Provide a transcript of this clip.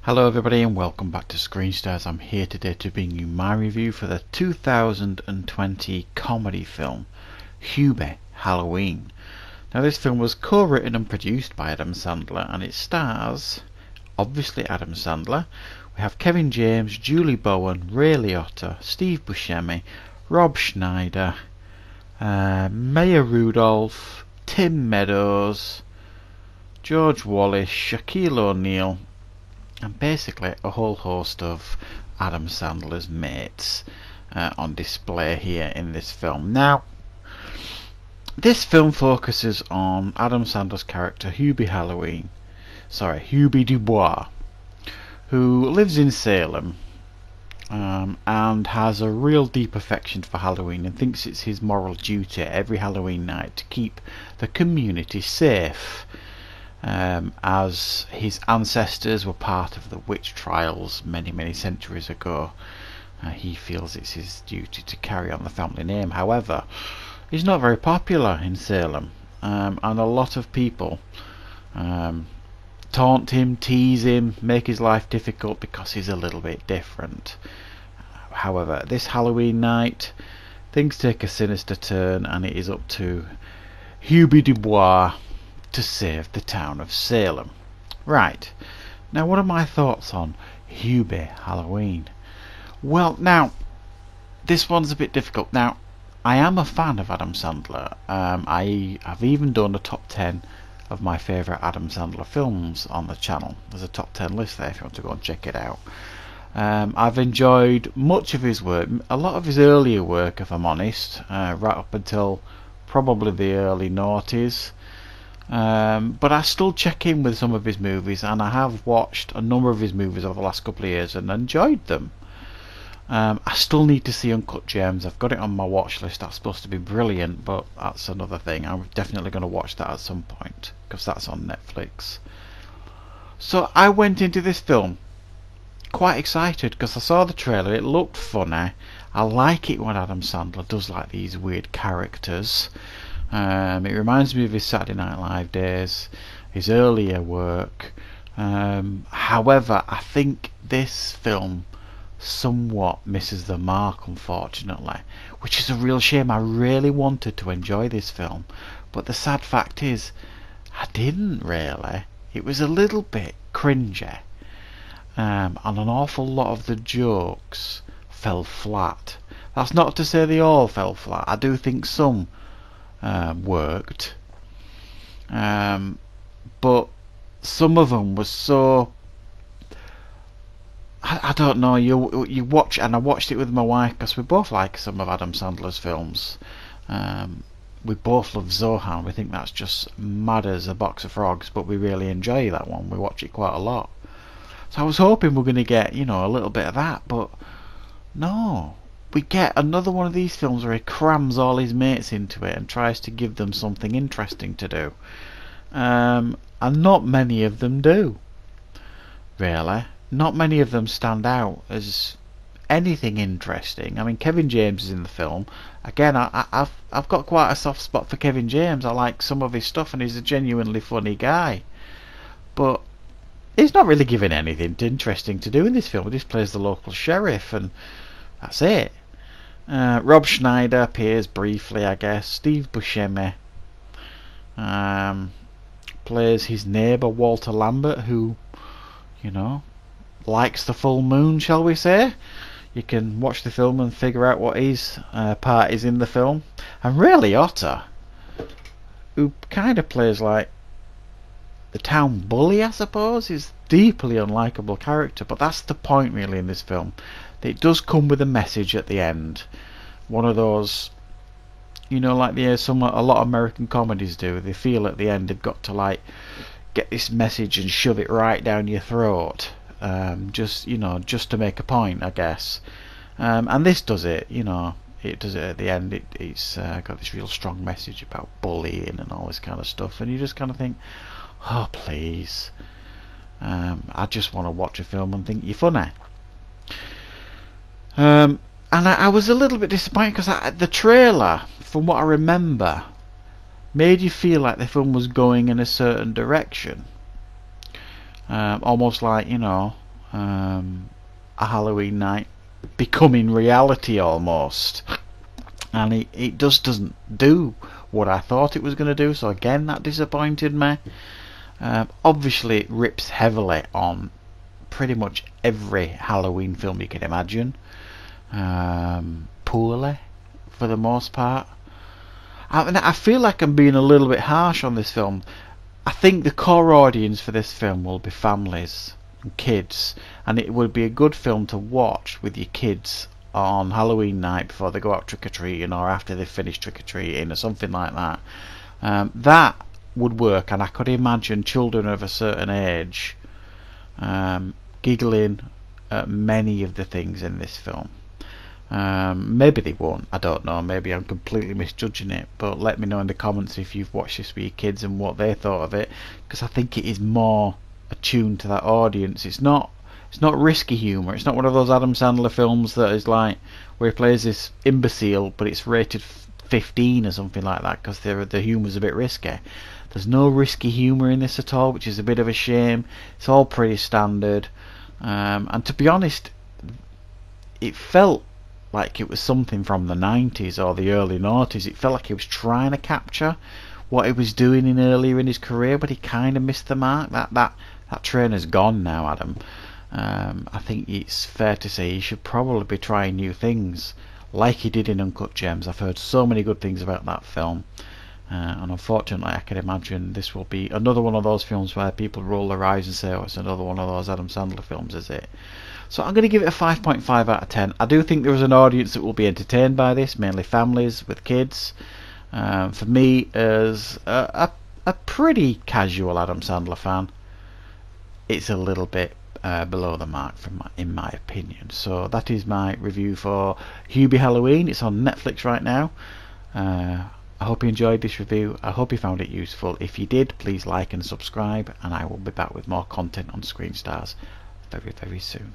Hello everybody and welcome back to Screen Stars. I'm here today to bring you my review for the 2020 comedy film Hubie Halloween. Now this film was co-written and produced by Adam Sandler and it stars, obviously, Adam Sandler. We have Kevin James, Julie Bowen, Ray Liotta, Steve Buscemi, Rob Schneider, Maya Rudolph, Tim Meadows, George Wallace, Shaquille O'Neal, and basically a whole host of Adam Sandler's mates on display here in this film. Now, this film focuses on Adam Sandler's character Hubie Dubois, who lives in Salem and has a real deep affection for Halloween and thinks it's his moral duty every Halloween night to keep the community safe. As his ancestors were part of the witch trials many centuries ago, he feels it's his duty to carry on the family name. However, he's not very popular in Salem, and a lot of people taunt him, tease him, make his life difficult because he's a little bit different. However, this Halloween night, things take a sinister turn and it is up to Hubie Dubois to save the town of Salem. Right, now what are my thoughts on Hubie Halloween? Well, now, this one's a bit difficult. Now, I am a fan of Adam Sandler. I have even done a top 10 of my favourite Adam Sandler films on the channel. There's a top 10 list there if you want to go and check it out. I've enjoyed much of his work, a lot of his earlier work if I'm honest, right up until probably the early noughties. But I still check in with some of his movies, and I have watched a number of his movies over the last couple of years and enjoyed them. I still need to see Uncut Gems. I've got it on my watch list. That's supposed to be brilliant, but that's another thing. I'm definitely going to watch that at some point because that's on Netflix. So I went into this film quite excited because I saw the trailer. It looked funny. I like it when Adam Sandler does like these weird characters. It reminds me of his Saturday Night Live days, his earlier work. However, I think this film somewhat misses the mark, unfortunately, which is a real shame. I really wanted to enjoy this film, but the sad fact is I didn't really. It was a little bit cringy, and an awful lot of the jokes fell flat. That's not to say they all fell flat. I do think some worked, but some of them was so, I don't know. You watch, and I watched it with my wife because we both like some of Adam Sandler's films. We both love Zohan. We think that's just mad as a box of frogs, but we really enjoy that one. We watch it quite a lot. So I was hoping we're going to get, a little bit of that, but no. We get another one of these films where he crams all his mates into it and tries to give them something interesting to do. And not many of them do. Really. Not many of them stand out as anything interesting. I mean, Kevin James is in the film. Again, I've got quite a soft spot for Kevin James. I like some of his stuff and he's a genuinely funny guy. But he's not really given anything interesting to do in this film. He just plays the local sheriff and that's it. Rob Schneider appears briefly, I guess. Steve Buscemi plays his neighbour Walter Lambert, who, likes the full moon, shall we say. You can watch the film and figure out what his part is in the film. And Ray Liotta, who kind of plays like the town bully, I suppose, is deeply unlikable character, but that's the point really in this film. It does come with a message at the end. One of those, like a lot of American comedies do. They feel at the end they've got to get this message and shove it right down your throat, just to make a point, I guess. And this does it. It does it at the end. It's got this real strong message about bullying and all this kind of stuff, and you just kind of think, oh please. I just want to watch a film and think you're funny. And I was a little bit disappointed because the trailer, from what I remember, made you feel like the film was going in a certain direction. Almost like, a Halloween night becoming reality almost, and it just doesn't do what I thought it was going to do. So again, that disappointed me. Obviously, it rips heavily on pretty much every Halloween film you can imagine, poorly for the most part. I feel like I'm being a little bit harsh on this film. I think the core audience for this film will be families and kids, and it would be a good film to watch with your kids on Halloween night before they go out trick-or-treating, or after they've finished trick-or-treating, or something like that. That would work, and I could imagine children of a certain age giggling at many of the things in this film. Maybe they won't, I don't know, maybe I'm completely misjudging it, but let me know in the comments if you've watched this with your kids and what they thought of it, because I think it is more attuned to that audience. It's not risky humour. It's not one of those Adam Sandler films that is like where he plays this imbecile but it's rated 15 or something like that because the humour's a bit risky. There's no risky humour in this at all, which is a bit of a shame. It's all pretty standard, and to be honest, it felt like it was something from the 90s or the early noughties. It felt like he was trying to capture what he was doing earlier in his career, but he kind of missed the mark. That train has gone now, Adam. I think it's fair to say he should probably be trying new things, like he did in Uncut Gems. I've heard so many good things about that film, and unfortunately I can imagine this will be another one of those films where people roll their eyes and say, oh, it's another one of those Adam Sandler films, is it? So I'm going to give it a 5.5 out of 10. I do think there is an audience that will be entertained by this, mainly families with kids. For me, as a pretty casual Adam Sandler fan, it's a little bit below the mark in my opinion. So that is my review for Hubie Halloween. It's on Netflix right now. I hope you enjoyed this review. I hope you found it useful. If you did, please like and subscribe, and I will be back with more content on Screen Stars very, very soon.